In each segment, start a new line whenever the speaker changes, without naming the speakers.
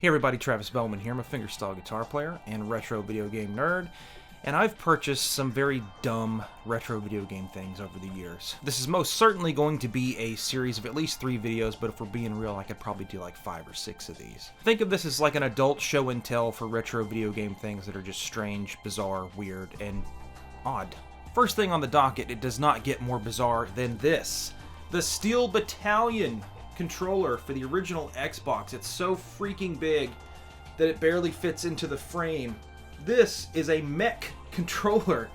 Hey everybody, Travis Bowman here. I'm a fingerstyle guitar player and retro video game nerd, and I've purchased some very dumb retro video game things over the years. This is most certainly going to be a series of at least 3 videos, but if we're being real, I could probably do like 5 or 6 of these. Think of this as like an adult show and tell for retro video game things that are just strange, bizarre, weird, and odd. First thing on the docket, it does not get more bizarre than this. The Steel Battalion controller for the original Xbox. It's so freaking big that it barely fits into the frame. This is a mech controller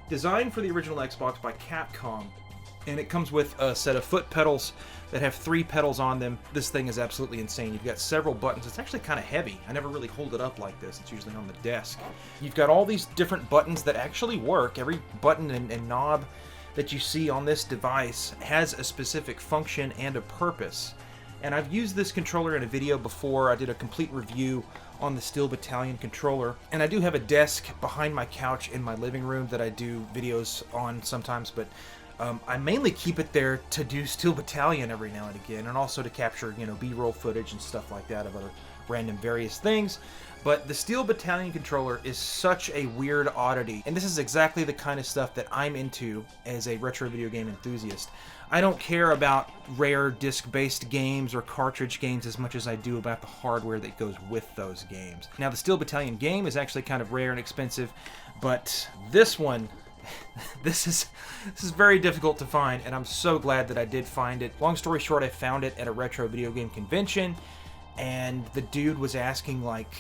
designed for the original Xbox by Capcom, and it comes with a set of foot pedals that have 3 pedals on them. This thing is absolutely insane. You've got several buttons. It's actually kind of heavy. I never really hold it up like this. It's usually on the desk. You've got all these different buttons that actually work. Every button and knob that you see on this device has a specific function and a purpose. And I've used this controller in a video before. I did a complete review on the Steel Battalion controller, and I do have a desk behind my couch in my living room that I do videos on sometimes, but I mainly keep it there to do Steel Battalion every now and again, and also to capture, B-roll footage and stuff like that of other random various things. But the Steel Battalion controller is such a weird oddity, and this is exactly the kind of stuff that I'm into as a retro video game enthusiast. I don't care about rare disc-based games or cartridge games as much as I do about the hardware that goes with those games. Now, the Steel Battalion game is actually kind of rare and expensive, but this one, this is very difficult to find, and I'm so glad that I did find it. Long story short, I found it at a retro video game convention, and the dude was asking like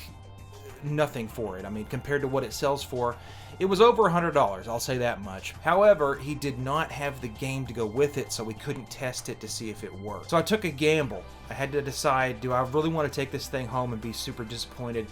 nothing for it. I mean, compared to what it sells for, it was over $100, I'll say that much. However, he did not have the game to go with it, so we couldn't test it to see if it worked. So I took a gamble. I had to decide, do I really want to take this thing home and be super disappointed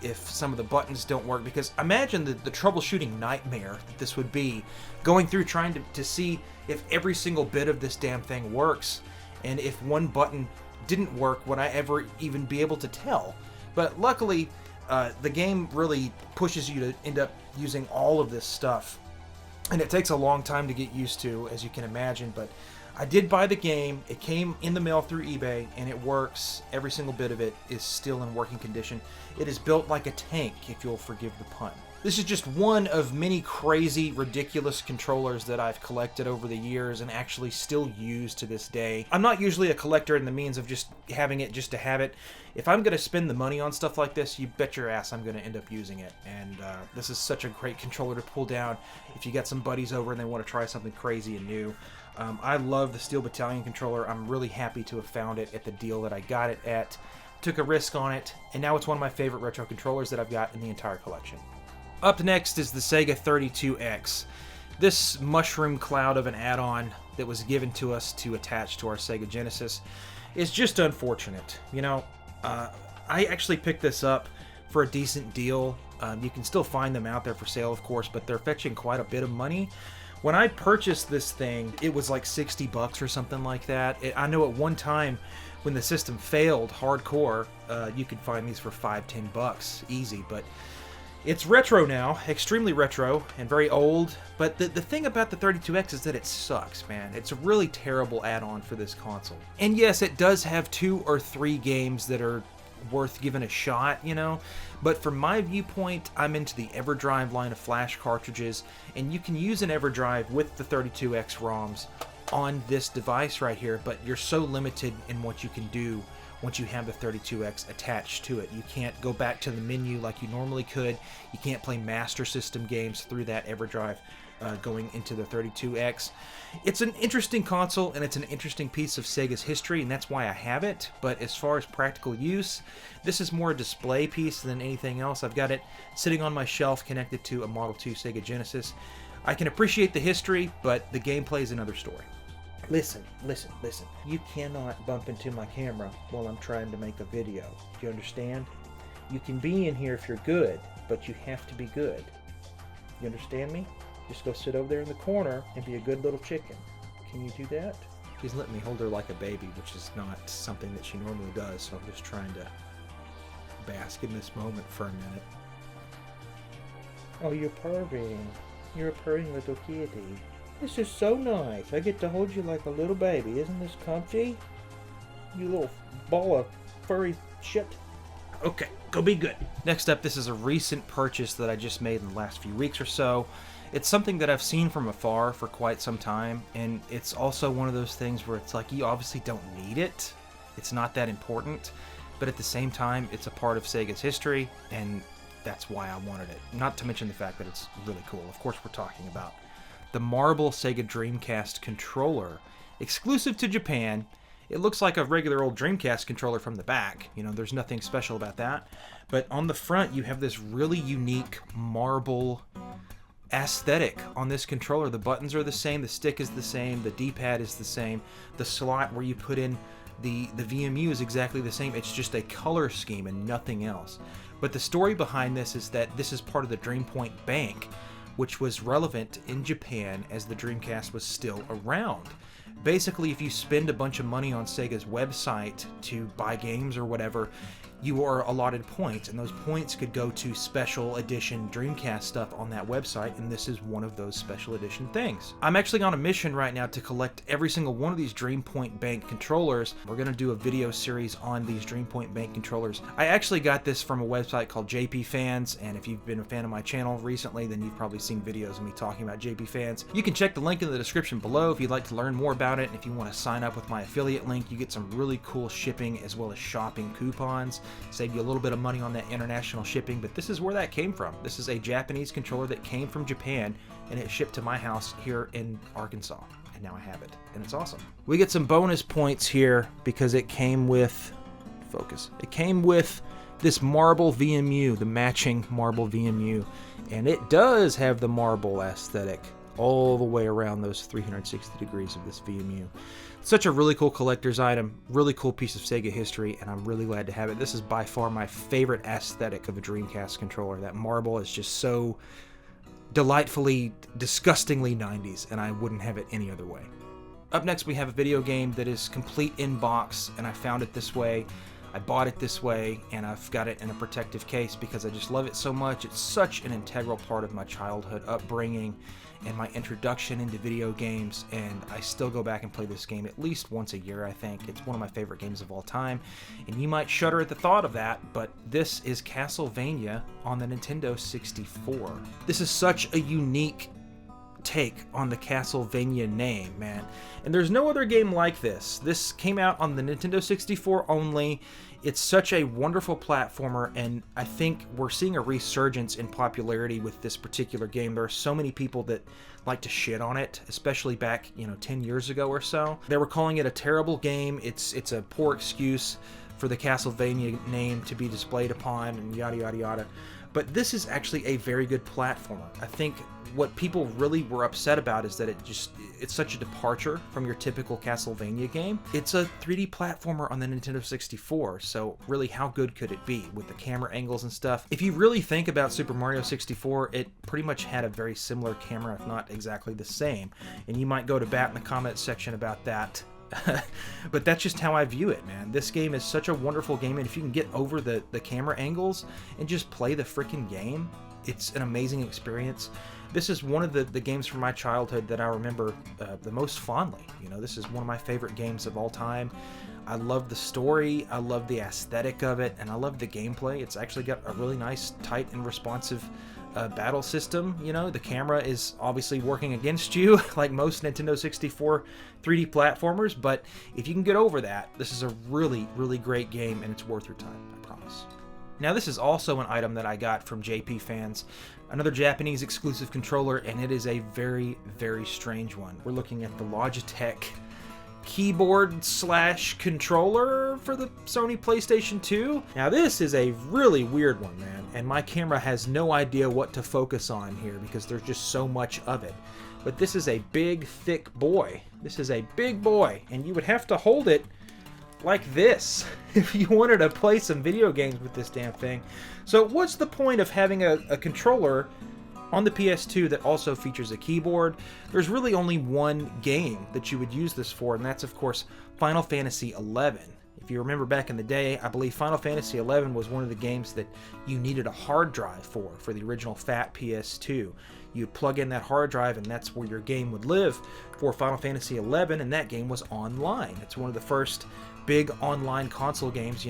if some of the buttons don't work? Because imagine the troubleshooting nightmare that this would be, going through trying to see if every single bit of this damn thing works, and if one button didn't work, would I ever even be able to tell? But luckily, the game really pushes you to end up using all of this stuff, and it takes a long time to get used to, as you can imagine, but I did buy the game. It came in the mail through eBay, and it works. Every single bit of it is still in working condition. It is built like a tank, if you'll forgive the pun. This is just one of many crazy, ridiculous controllers that I've collected over the years and actually still use to this day. I'm not usually a collector in the means of just having it just to have it. If I'm going to spend the money on stuff like this, you bet your ass I'm going to end up using it. And this is such a great controller to pull down if you got some buddies over and they want to try something crazy and new. I love the Steel Battalion controller. I'm really happy to have found it at the deal that I got it at. Took a risk on it, and now it's one of my favorite retro controllers that I've got in the entire collection. Up next is the Sega 32X. This mushroom cloud of an add-on that was given to us to attach to our Sega Genesis is just unfortunate. I actually picked this up for a decent deal. You can still find them out there for sale, of course, but they're fetching quite a bit of money. When I purchased this thing, it was like $60 or something like that. I know at one time when the system failed hardcore, you could find these for $5-10 easy, but it's retro now, extremely retro and very old, but the thing about the 32X is that it sucks, man. It's a really terrible add-on for this console. And yes, it does have 2 or 3 games that are worth giving a shot, but from my viewpoint, I'm into the EverDrive line of flash cartridges, and you can use an EverDrive with the 32X ROMs on this device right here, but you're so limited in what you can do once you have the 32X attached to it. You can't go back to the menu like you normally could. You can't play Master System games through that EverDrive going into the 32X. It's an interesting console, and it's an interesting piece of Sega's history, and that's why I have it, but as far as practical use, this is more a display piece than anything else. I've got it sitting on my shelf connected to a Model 2 Sega Genesis. I can appreciate the history, but the gameplay is another story. Listen. You cannot bump into my camera while I'm trying to make a video. Do you understand? You can be in here if you're good, but you have to be good. You understand me? Just go sit over there in the corner and be a good little chicken. Can you do that? She's letting me hold her like a baby, which is not something that she normally does, so I'm just trying to bask in this moment for a minute. Oh, you're purring. You're a purring little kitty. This is so nice. I get to hold you like a little baby. Isn't this comfy? You little ball of furry shit. Okay, go be good. Next up, this is a recent purchase that I just made in the last few weeks or so. It's something that I've seen from afar for quite some time, and it's also one of those things where it's like, you obviously don't need it. It's not that important, but at the same time, it's a part of Sega's history, and that's why I wanted it. Not to mention the fact that it's really cool. Of course, we're talking about the marble Sega Dreamcast controller, exclusive to Japan. It looks like a regular old Dreamcast controller from the back. You know, there's nothing special about that. But on the front, you have this really unique marble aesthetic on this controller. The buttons are the same, the stick is the same, the D-pad is the same, the slot where you put in the VMU is exactly the same. It's just a color scheme and nothing else. But the story behind this is that this is part of the Dreampoint Bank, which was relevant in Japan as the Dreamcast was still around. Basically, if you spend a bunch of money on Sega's website to buy games or whatever, you are allotted points, and those points could go to special edition Dreamcast stuff on that website, and this is one of those special edition things. I'm actually on a mission right now to collect every single one of these Dreampoint Bank controllers. We're going to do a video series on these Dreampoint Bank controllers. I actually got this from a website called JP Fans, and if you've been a fan of my channel recently, then you've probably seen videos of me talking about JP Fans. You can check the link in the description below if you'd like to learn more about it, and if you want to sign up with my affiliate link, you get some really cool shipping as well as shopping coupons. Save you a little bit of money on that international shipping, but this is where that came from. This is a Japanese controller that came from Japan, and it shipped to my house here in Arkansas, and now I have it, and it's awesome. We get some bonus points here because it came with, focus, it came with this marble VMU, the matching marble VMU, and it does have the marble aesthetic all the way around those 360 degrees of this VMU. Such a really cool collector's item, really cool piece of Sega history, and I'm really glad to have it. This is by far my favorite aesthetic of a Dreamcast controller. That marble is just so delightfully, disgustingly 90s, and I wouldn't have it any other way. Up next, we have a video game that is complete in box, and I found it this way. I bought it this way, and I've got it in a protective case because I just love it so much. It's such an integral part of my childhood upbringing and my introduction into video games, and I still go back and play this game at least once a year, I think. It's one of my favorite games of all time, and you might shudder at the thought of that, but this is Castlevania on the Nintendo 64. This is such a unique take on the Castlevania name, man. And there's no other game like this. This came out on the Nintendo 64 only. It's such a wonderful platformer, and I think we're seeing a resurgence in popularity with this particular game. There are so many people that like to shit on it, especially back, 10 years ago or so. They were calling it a terrible game. It's a poor excuse for the Castlevania name to be displayed upon, and yada yada yada. But this is actually a very good platformer. I think what people really were upset about is that it's such a departure from your typical Castlevania game. It's a 3D platformer on the Nintendo 64, so really how good could it be with the camera angles and stuff? If you really think about Super Mario 64, it pretty much had a very similar camera, if not exactly the same. And you might go to bat in the comments section about that. But that's just how I view it, man. This game is such a wonderful game, and if you can get over the camera angles and just play the freaking game, it's an amazing experience. This is one of the games from my childhood that I remember the most fondly. This is one of my favorite games of all time. I love the story, I love the aesthetic of it, and I love the gameplay. It's actually got a really nice, tight, and responsive battle system. The camera is obviously working against you like most Nintendo 64 3D platformers, but if you can get over that, this is a really, really great game, and it's worth your time, I promise. Now, this is also an item that I got from JP Fans, another Japanese exclusive controller, and it is a very, very strange one. We're looking at the Logitech keyboard/controller for the Sony PlayStation 2. Now, this is a really weird one, man, and my camera has no idea what to focus on here because there's just so much of it. But this is a big, thick boy. This is a big boy, and you would have to hold it like this if you wanted to play some video games with this damn thing. So what's the point of having a controller on the PS2 that also features a keyboard? There's really only one game that you would use this for, and that's, of course, Final Fantasy XI. If you remember back in the day, I believe Final Fantasy XI was one of the games that you needed a hard drive for the original fat PS2. You'd plug in that hard drive, and that's where your game would live for Final Fantasy XI, and that game was online. It's one of the first big online console games,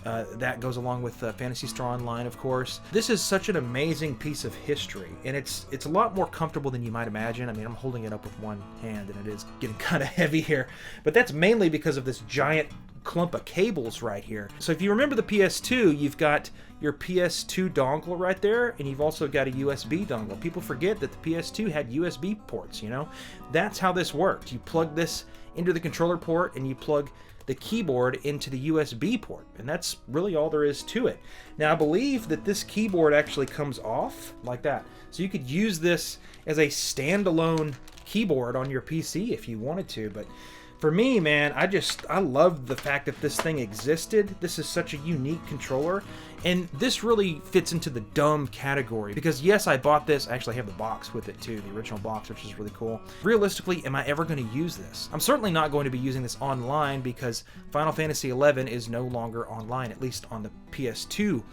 That goes along with Phantasy Star Online, of course. This is such an amazing piece of history, and it's a lot more comfortable than you might imagine. I mean, I'm holding it up with one hand, and it is getting kind of heavy here, but that's mainly because of this giant clump of cables right here. So if you remember the PS2, you've got your PS2 dongle right there, and you've also got a USB dongle. People forget that the PS2 had USB ports, you know? That's how this worked. You plug this into the controller port, and you plug the keyboard into the USB port, and that's really all there is to it. Now, I believe that this keyboard actually comes off like that, so you could use this as a standalone keyboard on your PC if you wanted to, but for me, man, I love the fact that this thing existed. This is such a unique controller, and this really fits into the dumb category, because yes, I bought this. I actually have the box with it too, the original box, which is really cool. Realistically, am I ever going to use this? I'm certainly not going to be using this online, because Final Fantasy XI is no longer online, at least on the PS2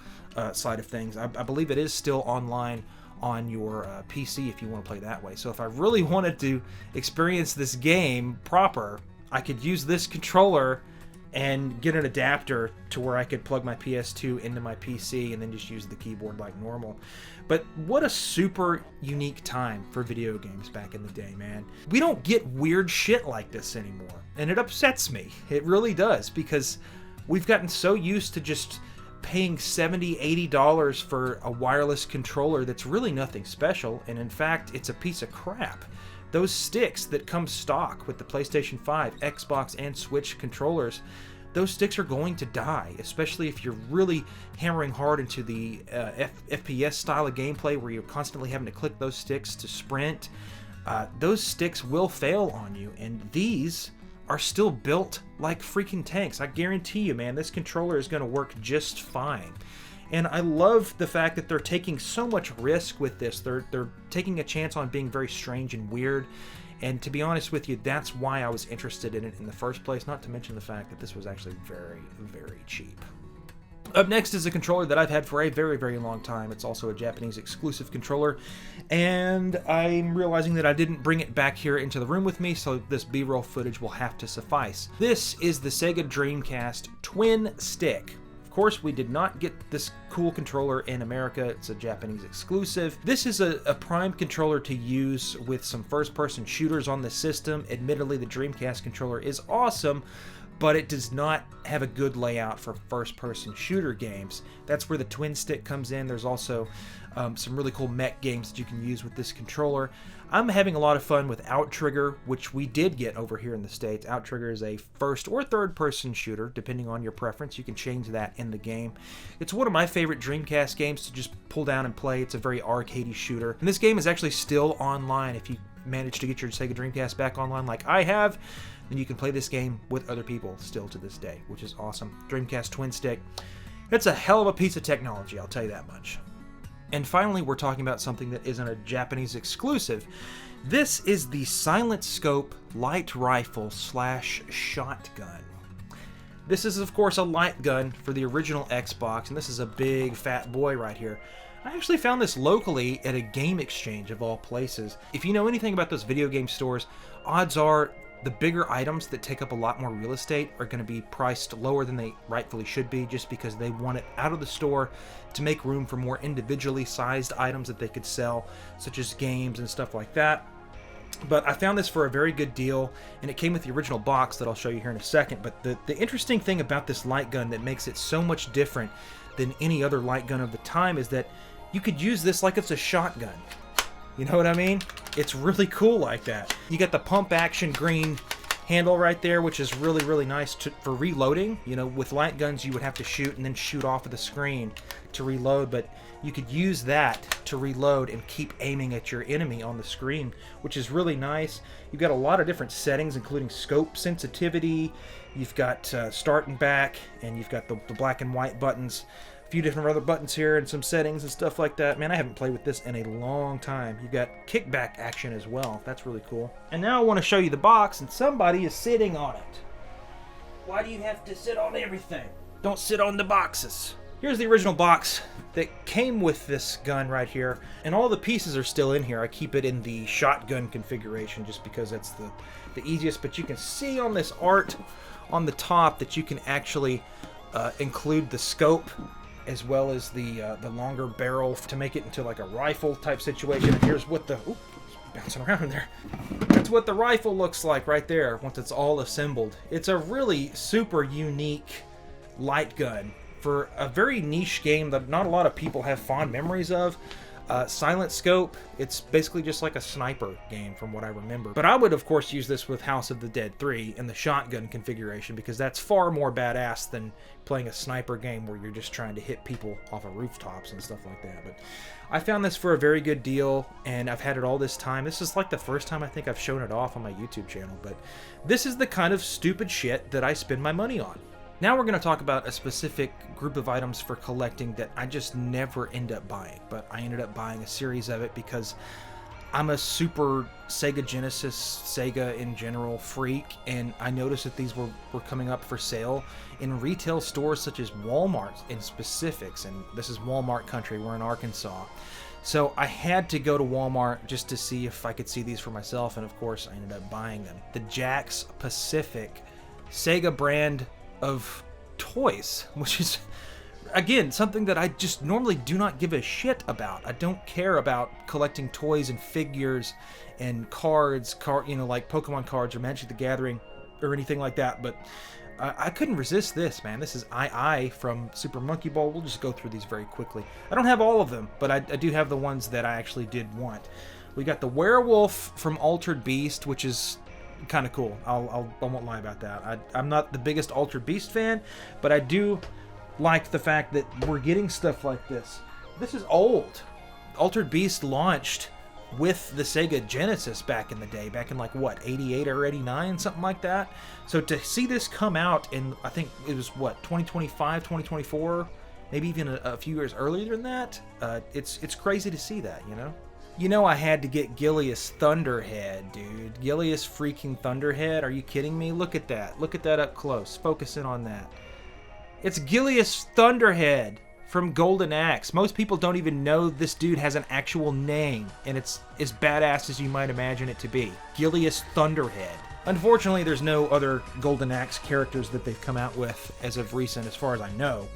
side of things. I believe it is still online on your PC if you want to play that way. So if I really wanted to experience this game proper, I could use this controller and get an adapter to where I could plug my PS2 into my PC and then just use the keyboard like normal. But what a super unique time for video games back in the day, man. We don't get weird shit like this anymore, and it upsets me. It really does, because we've gotten so used to just paying $70, $80 for a wireless controller that's really nothing special, and in fact, it's a piece of crap. Those sticks that come stock with the PlayStation 5, Xbox, and Switch controllers, those sticks are going to die, especially if you're really hammering hard into the FPS style of gameplay where you're constantly having to click those sticks to sprint. Those sticks will fail on you, and these are still built like freaking tanks. I guarantee you, man, this controller is going to work just fine. And I love the fact that they're taking so much risk with this. They're taking a chance on being very strange and weird. And to be honest with you, that's why I was interested in it in the first place, not to mention the fact that this was actually very, very cheap. Up next is a controller that I've had for a very, very long time. It's also a Japanese exclusive controller, and I'm realizing that I didn't bring it back here into the room with me, so this B-roll footage will have to suffice. This is the Sega Dreamcast Twin Stick. Of course, we did not get this cool controller in America. It's a Japanese exclusive. This is a prime controller to use with some first-person shooters on the system. Admittedly, the Dreamcast controller is awesome, but it does not have a good layout for first-person shooter games. That's where the twin stick comes in. There's also some really cool mech games that you can use with this controller. I'm having a lot of fun with Outrigger, which we did get over here in the States. Outrigger is a first or third-person shooter, depending on your preference. You can change that in the game. It's one of my favorite Dreamcast games to just pull down and play. It's a very arcadey shooter. And this game is actually still online. If you manage to get your Sega Dreamcast back online like I have, then you can play this game with other people still to this day, which is awesome. Dreamcast Twin Stick. It's a hell of a piece of technology, I'll tell you that much. And finally, we're talking about something that isn't a Japanese exclusive. This is the Silent Scope Light Rifle / Shotgun. This is, of course, a light gun for the original Xbox, and this is a big fat boy right here. I actually found this locally at a Game Exchange of all places. If you know anything about those video game stores, odds are the bigger items that take up a lot more real estate are going to be priced lower than they rightfully should be, just because they want it out of the store to make room for more individually sized items that they could sell, such as games and stuff like that. But I found this for a very good deal, and it came with the original box that I'll show you here in a second. But the interesting thing about this light gun that makes it so much different than any other light gun of the time is that you could use this like it's a shotgun. You know what I mean? It's really cool like that. You got the pump action green handle right there, which is really, really nice for reloading. You know, with light guns, you would have to shoot and then shoot off of the screen to reload, but you could use that to reload and keep aiming at your enemy on the screen, which is really nice. You've got a lot of different settings, including scope sensitivity. You've got start and back, and you've got the black and white buttons. A few different other buttons here and some settings and stuff like that. Man, I haven't played with this in a long time. You got kickback action as well. That's really cool. And now I want to show you the box, and somebody is sitting on it. Why do you have to sit on everything? Don't sit on the boxes. Here's the original box that came with this gun right here, and all the pieces are still in here. I keep it in the shotgun configuration just because that's the easiest, but you can see on this art on the top that you can actually include the scope as well as the longer barrel to make it into like a rifle type situation. And here's what the... Ooh, bouncing around in there. That's what the rifle looks like right there once it's all assembled. It's a really super unique light gun for a very niche game that not a lot of people have fond memories of. Silent scope, it's basically just like a sniper game from what I remember. But I would of course use this with House of the Dead 3 in the shotgun configuration because that's far more badass than playing a sniper game where you're just trying to hit people off of rooftops and stuff like that. But I found this for a very good deal, and I've had it all this time. This is like the first time I think I've shown it off on my YouTube channel, but this is the kind of stupid shit that I spend my money on. Now we're going to talk about a specific group of items for collecting that I just never end up buying, but I ended up buying a series of it because I'm a super Sega Genesis, Sega in general freak, and I noticed that these were coming up for sale in retail stores such as Walmart in specifics, and this is Walmart country, we're in Arkansas. So I had to go to Walmart just to see if I could see these for myself, and of course I ended up buying them. The Jakks Pacific Sega brand of toys, which is again something that I just normally do not give a shit about. I don't care about collecting toys and figures and cards, you know, like Pokemon cards or Magic the Gathering or anything like that, but I couldn't resist this, man. This is II from Super Monkey Ball. We'll just go through these very quickly. I don't have all of them, but I do have the ones that I actually did want. We got the Werewolf from Altered Beast, which is kind of cool. I won't lie about that. I'm not the biggest Altered Beast fan, but I do like the fact that we're getting stuff like this. This is old. Altered Beast launched with the Sega Genesis back in the day, back in like what, 88 or 89, something like that. So to see this come out in, I think it was what, 2025, 2024, maybe even a few years earlier than that, it's crazy to see that, you know? You know I had to get Gilius Thunderhead, dude. Gilius freaking Thunderhead. Are you kidding me? Look at that. Look at that up close. Focus in on that. It's Gilius Thunderhead from Golden Axe. Most people don't even know this dude has an actual name, and it's as badass as you might imagine it to be. Gilius Thunderhead. Unfortunately, there's no other Golden Axe characters that they've come out with as of recent, as far as I know.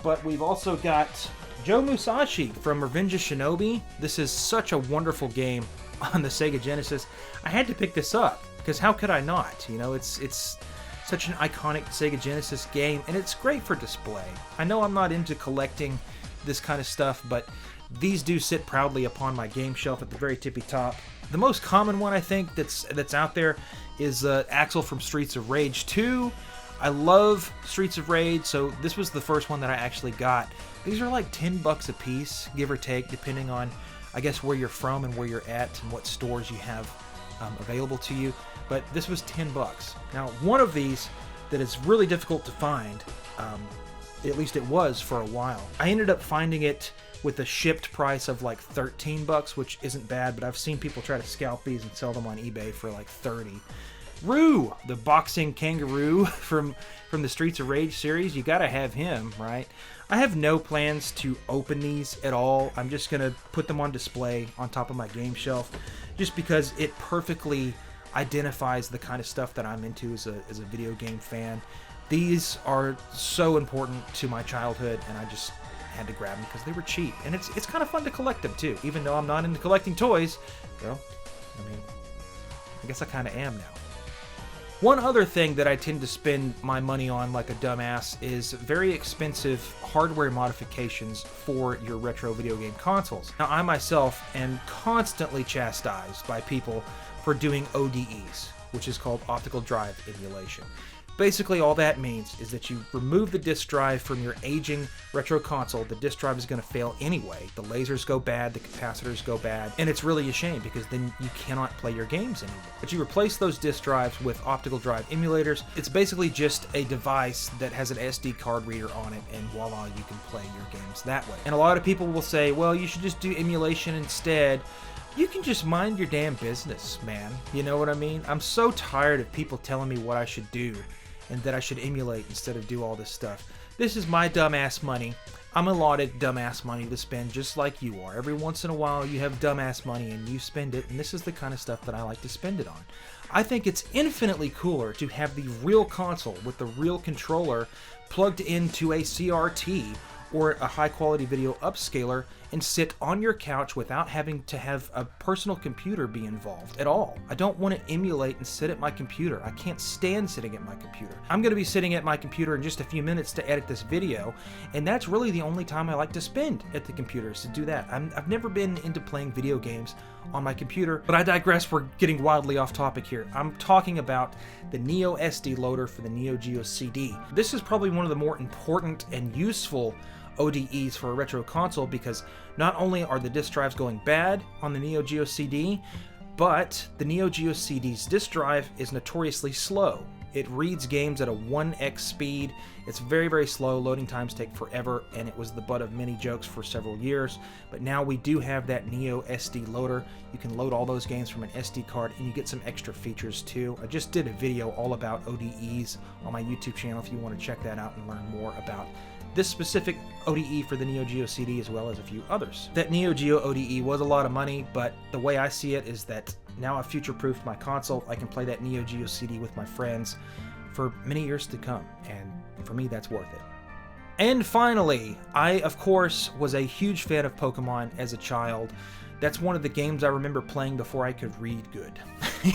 But we've also got Joe Musashi from Revenge of Shinobi. This is such a wonderful game on the Sega Genesis. I had to pick this up, because how could I not? You know, it's such an iconic Sega Genesis game, and it's great for display. I know I'm not into collecting this kind of stuff, but these do sit proudly upon my game shelf at the very tippy top. The most common one, I think, that's out there is Axel from Streets of Rage 2. I love Streets of Rage, so this was the first one that I actually got. These are like $10 a piece, give or take, depending on, I guess, where you're from and where you're at and what stores you have available to you. But this was $10. Now, one of these that is really difficult to find, at least it was for a while. I ended up finding it with a shipped price of like $13, which isn't bad, but I've seen people try to scalp these and sell them on eBay for like $30. Roo, the boxing kangaroo from the Streets of Rage series. You gotta have him, right? I have no plans to open these at all. I'm just gonna put them on display on top of my game shelf, just because it perfectly identifies the kind of stuff that I'm into as a video game fan. These are so important to my childhood, and I just had to grab them because they were cheap. And it's kind of fun to collect them too, even though I'm not into collecting toys. Well, I mean, I guess I kind of am now. One other thing that I tend to spend my money on like a dumbass is very expensive hardware modifications for your retro video game consoles. Now, I myself am constantly chastised by people for doing ODEs, which is called optical drive emulation. Basically, all that means is that you remove the disk drive from your aging retro console. The disk drive is going to fail anyway. The lasers go bad, the capacitors go bad, and it's really a shame because then you cannot play your games anymore. But you replace those disk drives with optical drive emulators. It's basically just a device that has an SD card reader on it, and voila, you can play your games that way. And a lot of people will say, well, you should just do emulation instead. You can just mind your damn business, man. You know what I mean? I'm so tired of people telling me what I should do and that I should emulate instead of do all this stuff. This is my dumbass money, I'm allotted dumbass money to spend just like you are. Every once in a while you have dumbass money and you spend it, and this is the kind of stuff that I like to spend it on. I think it's infinitely cooler to have the real console with the real controller plugged into a CRT or a high quality video upscaler and sit on your couch without having to have a personal computer be involved at all. I don't want to emulate and sit at my computer. I can't stand sitting at my computer. I'm going to be sitting at my computer in just a few minutes to edit this video, and that's really the only time I like to spend at the computer is to do that. I've never been into playing video games on my computer, but I digress. We're getting wildly off topic here. I'm talking about the Neo SD loader for the Neo Geo CD. This is probably one of the more important and useful ODEs for a retro console because not only are the disk drives going bad on the Neo Geo CD, but the Neo Geo CD's disk drive is notoriously slow. It reads games at a 1x speed. It's very, very slow. Loading times take forever, and it was the butt of many jokes for several years. But now we do have that Neo SD loader. You can load all those games from an SD card, and you get some extra features too. I just did a video all about ODEs on my YouTube channel if you want to check that out and learn more about this specific ODE for the Neo Geo CD as well as a few others. That Neo Geo ODE was a lot of money, but the way I see it is that now I've future-proofed my console. I can play that Neo Geo CD with my friends for many years to come, and for me that's worth it. And finally, I of course was a huge fan of Pokemon as a child. That's one of the games I remember playing before I could read good.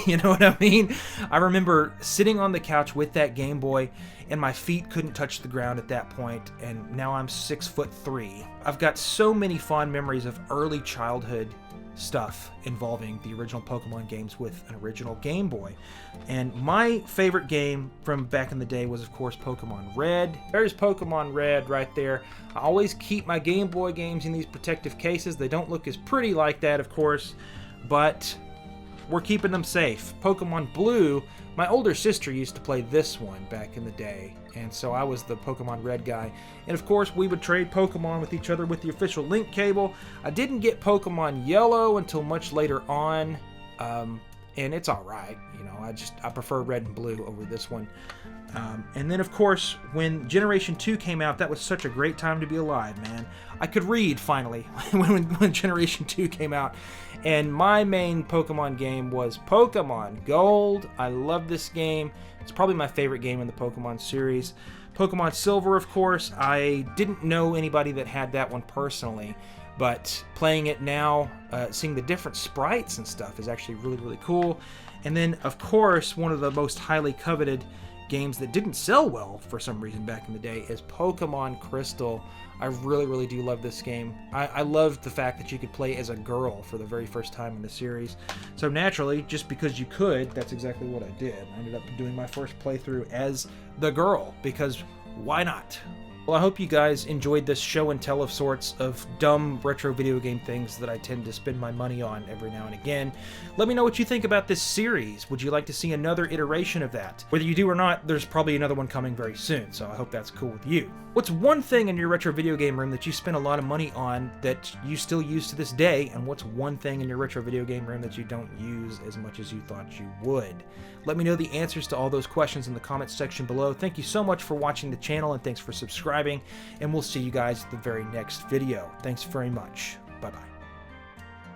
You know what I mean? I remember sitting on the couch with that Game Boy and my feet couldn't touch the ground at that point, and now I'm 6'3". I've got so many fond memories of early childhood stuff involving the original Pokemon games with an original Game Boy. And my favorite game from back in the day was, of course, Pokemon Red. There's Pokemon Red right there. I always keep my Game Boy games in these protective cases. They don't look as pretty like that, of course, but we're keeping them safe. Pokemon Blue, my older sister used to play this one back in the day, and so I was the Pokemon Red guy. And of course, we would trade Pokemon with each other with the official link cable. I didn't get Pokemon Yellow until much later on, and it's alright. You know, I prefer Red and Blue over this one. And then, of course, when Generation 2 came out, that was such a great time to be alive, man. I could read, finally, when Generation 2 came out. And my main Pokemon game was Pokemon Gold. I love this game. It's probably my favorite game in the Pokemon series. Pokemon Silver, of course, I didn't know anybody that had that one personally, but playing it now, seeing the different sprites and stuff is actually really, really cool. And then, of course, one of the most highly coveted games that didn't sell well for some reason back in the day is Pokemon Crystal. I really, really do love this game. I loved the fact that you could play as a girl for the very first time in the series. So naturally, just because you could, that's exactly what I did. I ended up doing my first playthrough as the girl, because why not? Well, I hope you guys enjoyed this show and tell of sorts of dumb retro video game things that I tend to spend my money on every now and again. Let me know what you think about this series. Would you like to see another iteration of that? Whether you do or not, there's probably another one coming very soon, so I hope that's cool with you. What's one thing in your retro video game room that you spend a lot of money on that you still use to this day, and what's one thing in your retro video game room that you don't use as much as you thought you would? Let me know the answers to all those questions in the comments section below. Thank you so much for watching the channel, and thanks for subscribing, and we'll see you guys at the very next video. Thanks very much. Bye-bye.